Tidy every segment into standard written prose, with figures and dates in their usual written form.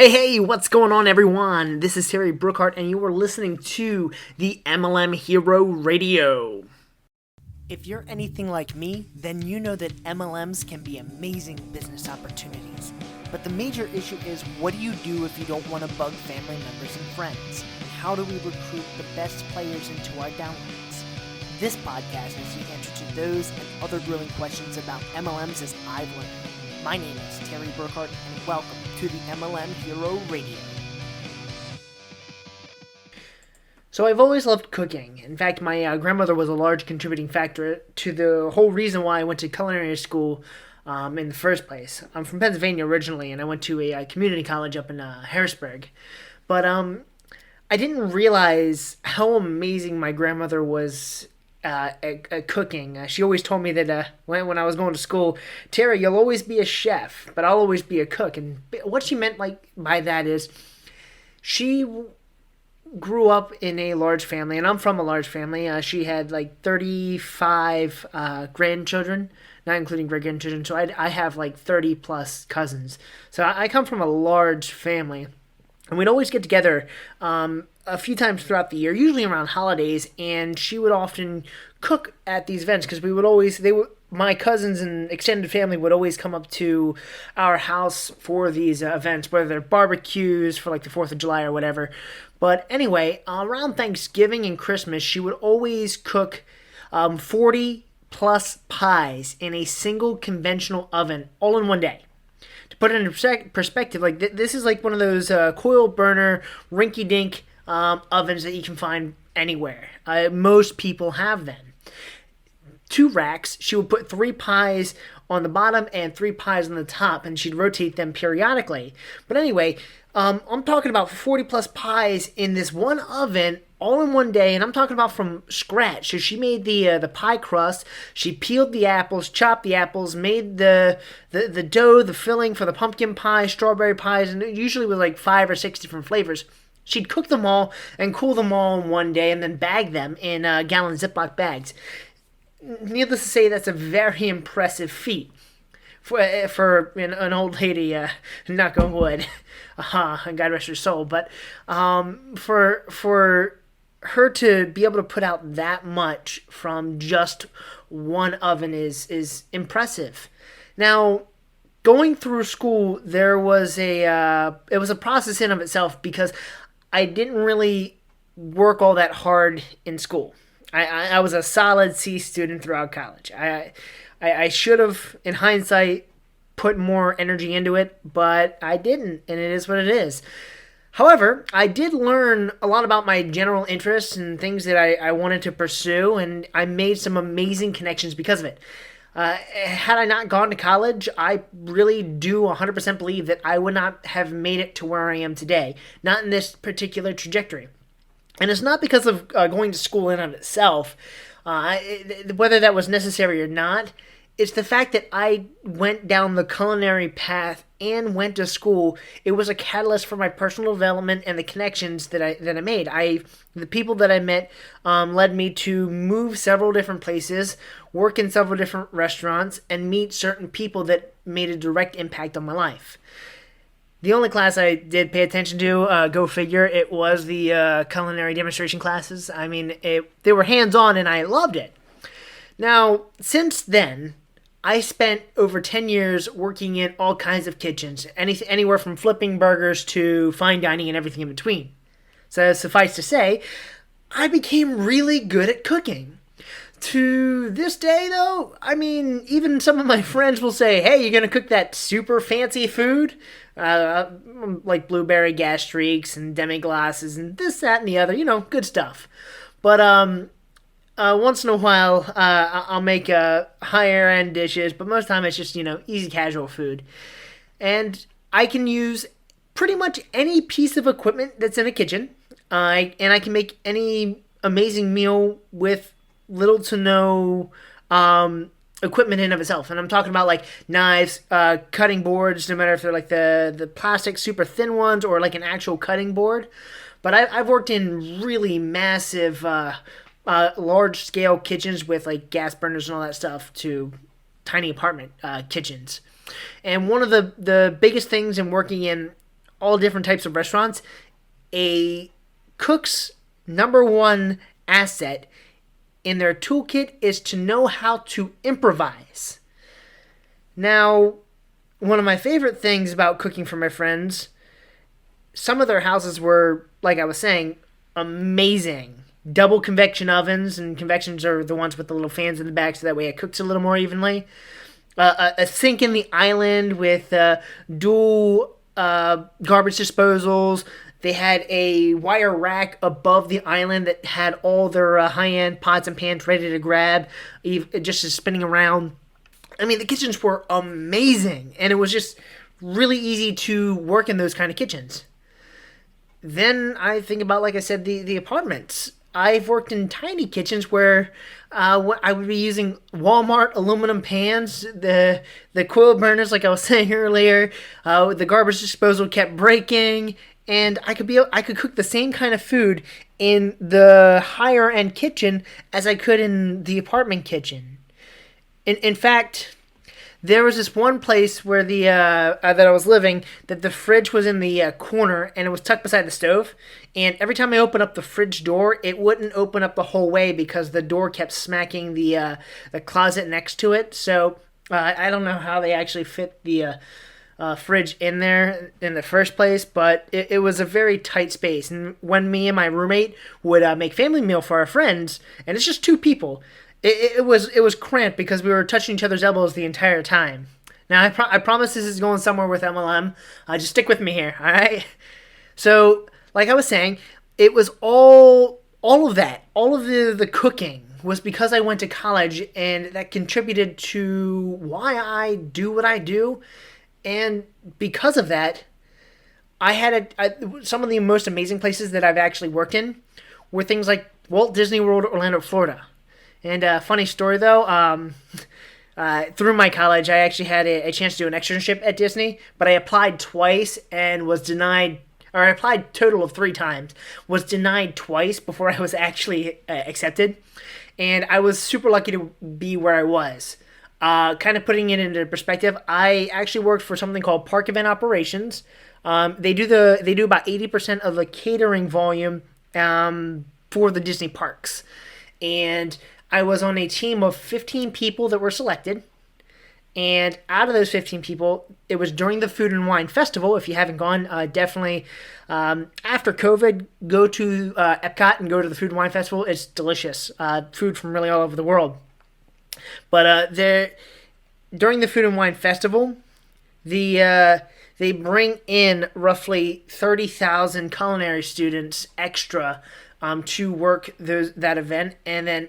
Hey, what's going on, everyone? This is Terry Brookhart, and you are listening to the MLM Hero Radio. If you're anything like me, then you know that MLMs can be amazing business opportunities. But the major issue is, what do you do if you don't want to bug family members and friends? How do we recruit the best players into our downloads? This podcast is the answer to those and other grilling questions about MLMs as I've learned. My name is Terry Brookhart, and welcome to the MLM Hero Radio. So I've always loved cooking. In fact, my grandmother was a large contributing factor to the whole reason why I went to culinary school in the first place. I'm from Pennsylvania originally, and I went to a community college up in Harrisburg. But I didn't realize how amazing my grandmother was at cooking. She always told me that when I was going to school, Terry, you'll always be a chef, but I'll always be a cook. And what she meant by that is she grew up in a large family, and I'm from a large family. She had 35 grandchildren, not including great-grandchildren, so I have 30 plus cousins. So I come from a large family. And we'd always get together a few times throughout the year, usually around holidays, and she would often cook at these events because my cousins and extended family would always come up to our house for these events, whether they're barbecues for the 4th of July or whatever. But anyway, around Thanksgiving and Christmas, she would always cook 40 plus pies in a single conventional oven all in one day. To put it in perspective, this is one of those coil burner, rinky-dink ovens that you can find anywhere. Most people have them. 2 racks. She would put 3 pies on the bottom and 3 pies on the top, and she'd rotate them periodically. But anyway, I'm talking about 40 plus pies in this one oven all in one day, and I'm talking about from scratch. So she made the pie crust, she peeled the apples, chopped the apples, made the dough, the filling for the pumpkin pie, strawberry pies, and usually with 5 or 6 different flavors. She'd cook them all and cool them all in one day and then bag them in gallon Ziploc bags. Needless to say, that's a very impressive feat for an old lady, knock on wood, and God rest her soul. But for her to be able to put out that much from just one oven is impressive. Now, going through school, it was a process in of itself because I didn't really work all that hard in school. I was a solid C student throughout college. I should have, in hindsight, put more energy into it, but I didn't, and it is what it is. However, I did learn a lot about my general interests and things that I wanted to pursue, and I made some amazing connections because of it. Had I not gone to college, I really do 100% believe that I would not have made it to where I am today, not in this particular trajectory. And it's not because of going to school in and of itself, whether that was necessary or not. It's the fact that I went down the culinary path and went to school. It was a catalyst for my personal development and the connections that I made. The people that I met led me to move several different places, work in several different restaurants, and meet certain people that made a direct impact on my life. The only class I did pay attention to, go figure, it was the culinary demonstration classes. I mean, they were hands-on and I loved it. Now, since then, I spent over 10 years working in all kinds of kitchens, anywhere from flipping burgers to fine dining and everything in between. So suffice to say, I became really good at cooking. To this day, though, I mean, even some of my friends will say, hey, you're going to cook that super fancy food? Like blueberry gastriques and demi-glasses and this, that, and the other, good stuff. But once in a while, I'll make higher-end dishes, but most of the time it's just, easy casual food. And I can use pretty much any piece of equipment that's in a kitchen, and I can make any amazing meal with little to no equipment in of itself. And I'm talking about knives, cutting boards, no matter if they're the plastic super thin ones or an actual cutting board. But I've worked in really massive, large scale kitchens with gas burners and all that stuff to tiny apartment kitchens. And one of the biggest things in working in all different types of restaurants, a cook's number one asset in their toolkit is to know how to improvise. Now, one of my favorite things about cooking for my friends, some of their houses were, like I was saying, amazing. Double convection ovens, and convections are the ones with the little fans in the back, so that way it cooks a little more evenly. A sink in the island with dual garbage disposals. They had a wire rack above the island that had all their high-end pots and pans ready to grab, just spinning around. I mean, the kitchens were amazing, and it was just really easy to work in those kind of kitchens. Then I think about, like I said, the apartments. I've worked in tiny kitchens where I would be using Walmart aluminum pans, the coil burners, like I was saying earlier. The garbage disposal kept breaking, and I could cook the same kind of food in the higher end kitchen as I could in the apartment kitchen. In fact, there was this one place where that I was living that the fridge was in the corner and it was tucked beside the stove. And every time I opened up the fridge door, it wouldn't open up the whole way because the door kept smacking the closet next to it. So I don't know how they actually fit the fridge in there in the first place, but it was a very tight space. And when me and my roommate would make family meal for our friends, and it's just two people, it was cramped because we were touching each other's elbows the entire time. Now, I promise this is going somewhere with MLM. Just stick with me here, all right? So, like I was saying, it was all of that, all of the cooking was because I went to college, and that contributed to why I do what I do. And because of that, I had some of the most amazing places that I've actually worked in were things like Walt Disney World, Orlando, Florida. And funny story though, through my college, I actually had a chance to do an externship at Disney, but I applied twice and was denied, or I applied a total of 3 times, was denied twice before I was actually accepted. And I was super lucky to be where I was. Kind of putting it into perspective, I actually worked for something called Park Event Operations. They do about 80% of the catering volume for the Disney parks. And I was on a team of 15 people that were selected. And out of those 15 people, it was during the Food and Wine Festival. If you haven't gone, definitely after COVID, go to Epcot and go to the Food and Wine Festival. It's delicious. Food from really all over the world. But during the Food and Wine Festival, they bring in roughly 30,000 culinary students extra to work that event, and then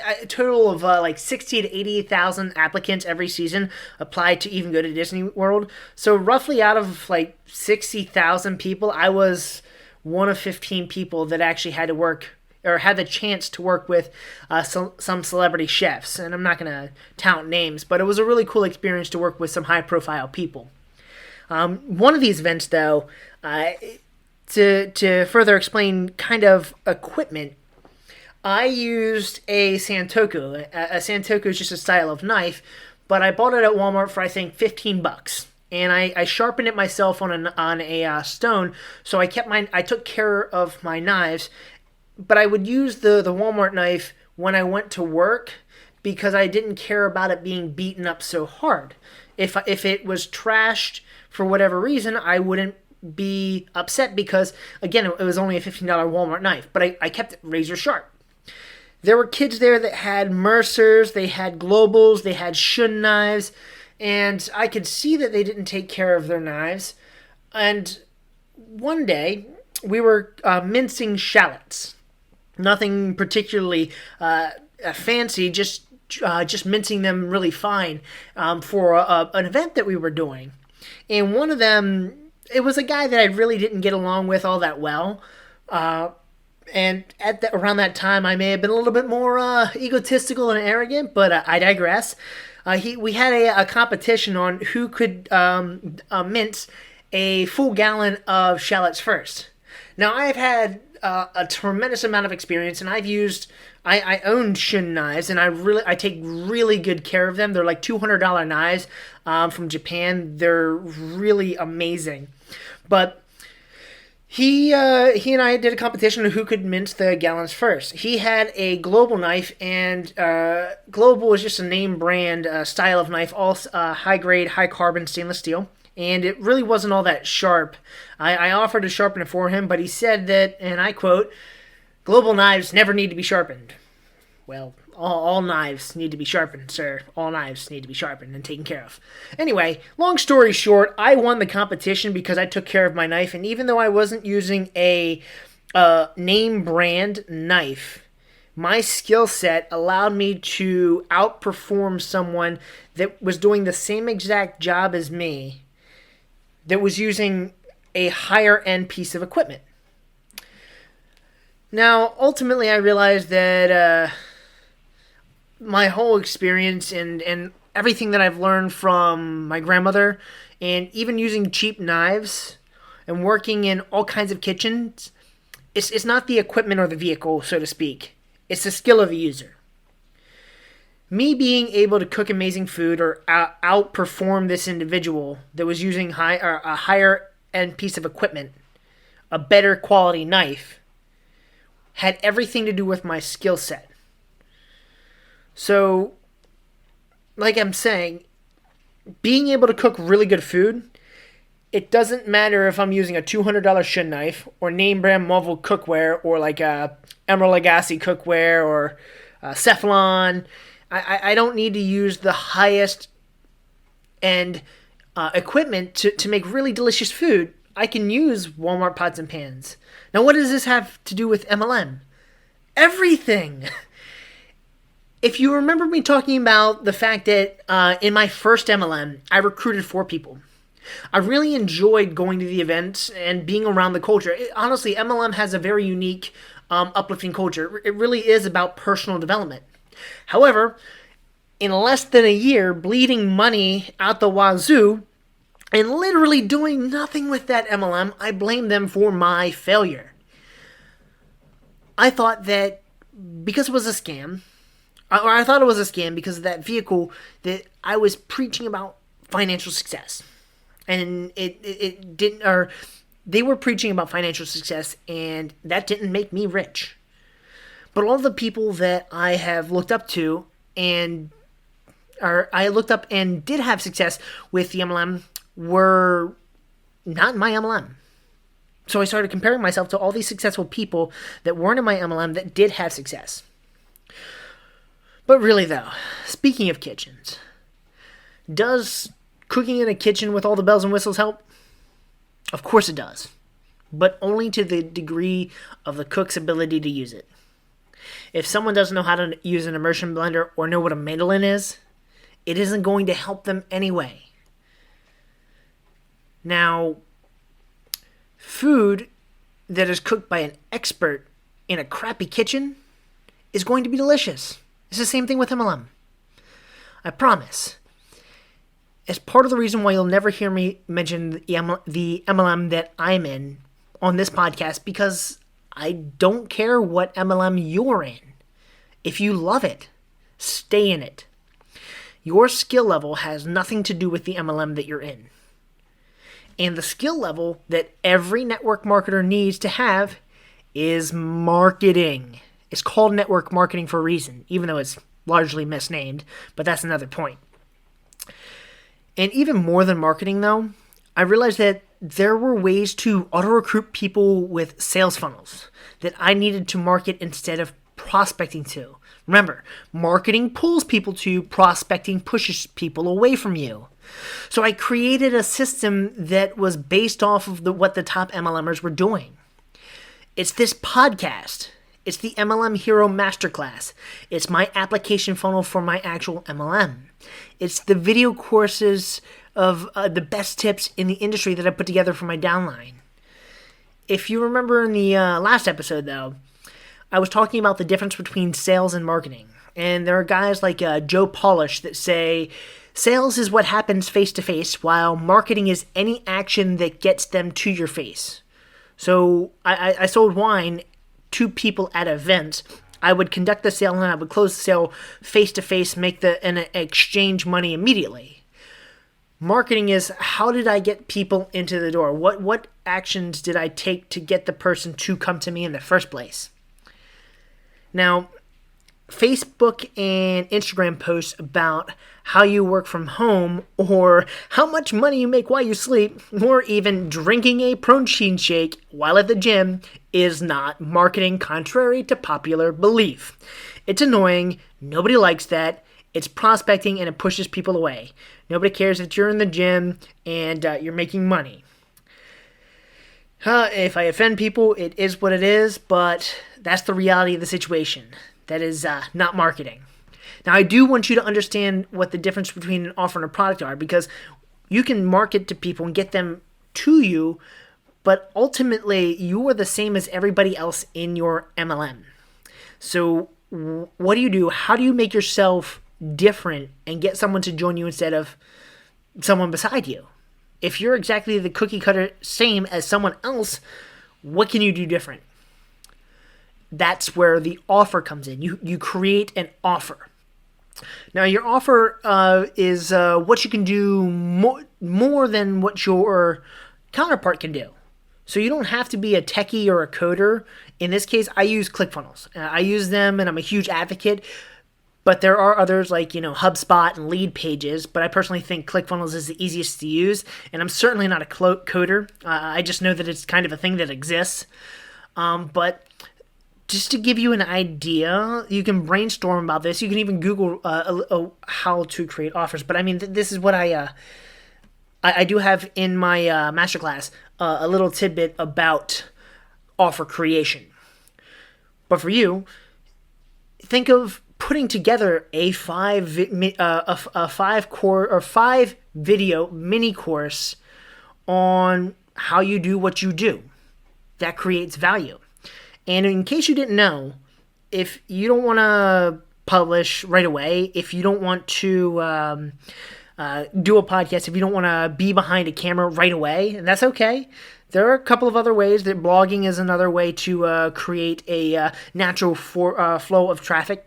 a total of like 60 to 80,000 applicants every season apply to even go to Disney World. So roughly out of like 60,000 people, I was one of 15 people that actually had to work or had the chance to work with some celebrity chefs. And I'm not going to tout names, but it was a really cool experience to work with some high-profile people. One of these events, though, to further explain kind of equipment, I used a Santoku. A Santoku is just a style of knife, but I bought it at Walmart for I think $15. And I sharpened it myself on a stone, so I took care of my knives. But I would use the Walmart knife when I went to work because I didn't care about it being beaten up so hard. If it was trashed for whatever reason, I wouldn't be upset because, again, it was only a $15 Walmart knife. But I kept it razor sharp. There were kids there that had Mercers, they had Globals, they had Shun knives, and I could see that they didn't take care of their knives. And one day, we were mincing shallots. Nothing particularly fancy, just mincing them really fine for an event that we were doing. And one of them, it was a guy that I really didn't get along with all that well. And around that time, I may have been a little bit more egotistical and arrogant, but I digress. We had a competition on who could mince a full gallon of shallots first. Now, I've had a tremendous amount of experience, and I own Shun knives, and I take really good care of them. They're like $200 knives from Japan. They're really amazing. But He and I did a competition of who could mince the gallons first. He had a Global knife, and Global is just a name brand style of knife, all high grade, high carbon stainless steel, and it really wasn't all that sharp. I offered to sharpen it for him, but he said that, and I quote, "Global knives never need to be sharpened." Well, all knives need to be sharpened, sir. All knives need to be sharpened and taken care of. Anyway, long story short, I won the competition because I took care of my knife, and even though I wasn't using a name brand knife, my skill set allowed me to outperform someone that was doing the same exact job as me, that was using a higher end piece of equipment. Now, ultimately, I realized that my whole experience and everything that I've learned from my grandmother, and even using cheap knives and working in all kinds of kitchens, it's not the equipment or the vehicle, so to speak. It's the skill of the user. Me being able to cook amazing food or outperform this individual that was using a higher end piece of equipment, a better quality knife, had everything to do with my skill set. So, like I'm saying, being able to cook really good food, it doesn't matter if I'm using a $200 Shin knife or name brand Marvel cookware or like a Emerald Lagasse cookware or Cephalon. I don't need to use the highest end equipment to make really delicious food. I can use Walmart pots and pans. Now, what does this have to do with MLM? Everything! If you remember me talking about the fact that in my first MLM, I recruited 4 people. I really enjoyed going to the events and being around the culture. Honestly, MLM has a very unique, uplifting culture. It really is about personal development. However, in less than a year, bleeding money out the wazoo and literally doing nothing with that MLM, I blame them for my failure. I thought that because it was a scam, or I thought it was a scam because of that vehicle that I was preaching about financial success. And it didn't, or they were preaching about financial success, and that didn't make me rich. But all the people that I have looked up to I looked up and did have success with the MLM were not in my MLM. So I started comparing myself to all these successful people that weren't in my MLM that did have success. But really though, speaking of kitchens, does cooking in a kitchen with all the bells and whistles help? Of course it does, but only to the degree of the cook's ability to use it. If someone doesn't know how to use an immersion blender or know what a mandolin is, it isn't going to help them anyway. Now, food that is cooked by an expert in a crappy kitchen is going to be delicious. It's the same thing with MLM. I promise. As part of the reason why you'll never hear me mention the MLM that I'm in on this podcast, because I don't care what MLM you're in. If you love it, stay in it. Your skill level has nothing to do with the MLM that you're in. And the skill level that every network marketer needs to have is marketing. It's called network marketing for a reason, even though it's largely misnamed, but that's another point. And even more than marketing, though, I realized that there were ways to auto-recruit people with sales funnels that I needed to market instead of prospecting to. Remember, marketing pulls people to you, prospecting pushes people away from you. So I created a system that was based off of what the top MLMers were doing. It's this podcast. It's the MLM Hero Masterclass. It's my application funnel for my actual MLM. It's the video courses of the best tips in the industry that I put together for my downline. If you remember in the last episode, though, I was talking about the difference between sales and marketing. And there are guys like Joe Polish that say, sales is what happens face-to-face, while marketing is any action that gets them to your face. So I sold wine to people at events. I would conduct the sale and I would close the sale face-to-face, and exchange money immediately. Marketing is, how did I get people into the door? What actions did I take to get the person to come to me in the first place? Now, Facebook and Instagram posts about how you work from home, or how much money you make while you sleep, or even drinking a protein shake while at the gym is not marketing, contrary to popular belief. It's annoying. Nobody likes that. It's prospecting, and it pushes people away. Nobody cares if you're in the gym and you're making money. If I offend people, it is what it is, but that's the reality of the situation. That is not marketing. Now, I do want you to understand what the difference between an offer and a product are, because you can market to people and get them to you, but ultimately you are the same as everybody else in your MLM. So what do? How do you make yourself different and get someone to join you instead of someone beside you? If you're exactly the cookie cutter same as someone else, what can you do different? That's where the offer comes in. You create an offer. Now, your offer is what you can do more than what your counterpart can do. So you don't have to be a techie or a coder. In this case, I use ClickFunnels. I use them, and I'm a huge advocate. But there are others like, HubSpot and Lead Pages. But I personally think ClickFunnels is the easiest to use. And I'm certainly not a coder. I just know that it's kind of a thing that exists. But just to give you an idea, you can brainstorm about this. You can even Google how to create offers. But I mean, this is what I do have in my masterclass, a little tidbit about offer creation. But for you, think of putting together a 5 video mini course on how you do what you do. That creates value. And in case you didn't know, if you don't want to publish right away, if you don't want to do a podcast, if you don't want to be behind a camera right away, and that's okay. There are a couple of other ways. That blogging is another way to create a natural flow of traffic.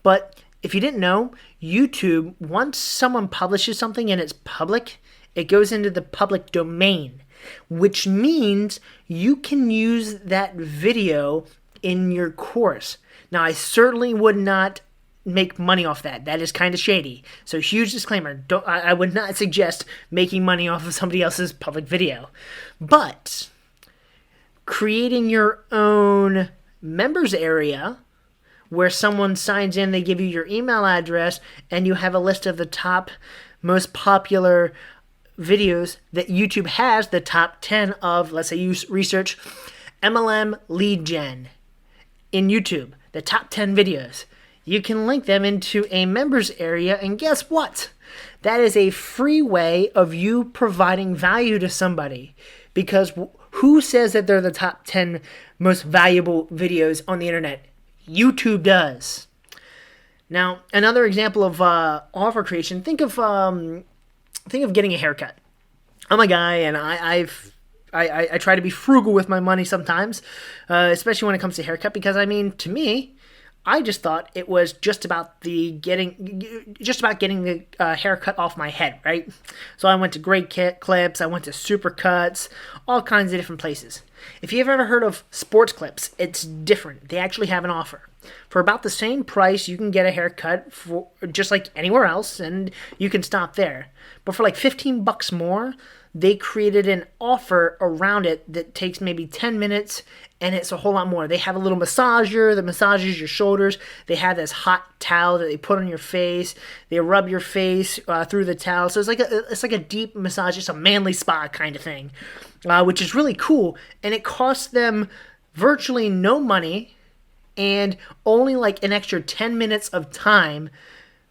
But if you didn't know, YouTube, once someone publishes something and it's public, it goes into the public domain, which means you can use that video in your course. Now, I certainly would not make money off that. That is kind of shady. So, huge disclaimer. I would not suggest making money off of somebody else's public video. But creating your own members area where someone signs in, they give you your email address, and you have a list of the top most popular videos that YouTube has, the top 10 of, let's say you research MLM lead gen in YouTube, the top 10 videos. You can link them into a members area, and guess what? That is a free way of you providing value to somebody, because who says that they're the top 10 most valuable videos on the internet? YouTube does. Now, another example of offer creation, think of getting a haircut. I'm a guy, and I try to be frugal with my money sometimes, especially when it comes to haircut, because I mean, to me, I just thought it was just about getting the haircut off my head, right? So I went to Great Clips, I went to Supercuts, all kinds of different places. If you've ever heard of Sports Clips, it's different. They actually have an offer. For about the same price, you can get a haircut for just like anywhere else, and you can stop there. But for like $15 more, they created an offer around it that takes maybe 10 minutes, and it's a whole lot more. They have a little massager that massages your shoulders. They have this hot towel that they put on your face. They rub your face through the towel. So it's like a deep massage. It's a manly spa kind of thing, which is really cool. And it costs them virtually no money and only like an extra 10 minutes of time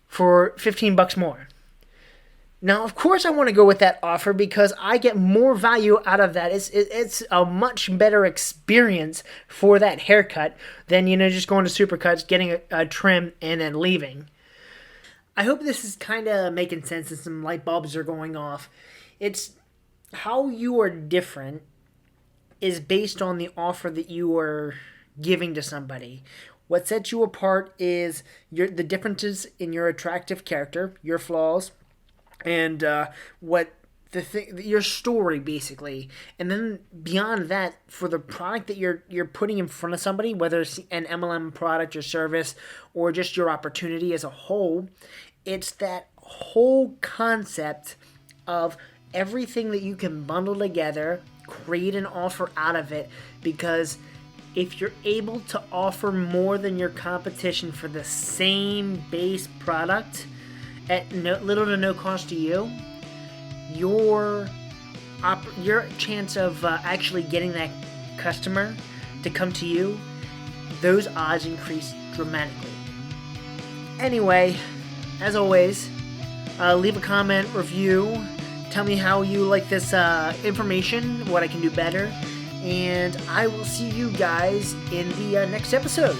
for $15 more. Now, of course, I want to go with that offer because I get more value out of that. It's a much better experience for that haircut than, just going to Supercuts, getting a trim, and then leaving. I hope this is kind of making sense and some light bulbs are going off. It's how you are different is based on the offer that you are giving to somebody. What sets you apart is the differences in your attractive character, your flaws, and what the thing, your story basically, and then beyond that, for the product that you're putting in front of somebody, whether it's an MLM product or service or just your opportunity as a whole, it's that whole concept of everything that you can bundle together, create an offer out of it, because if you're able to offer more than your competition for the same base product at little to no cost to you, your chance of actually getting that customer to come to you, those odds increase dramatically. Anyway, as always, leave a comment, review, tell me how you like this information, what I can do better, and I will see you guys in the next episode.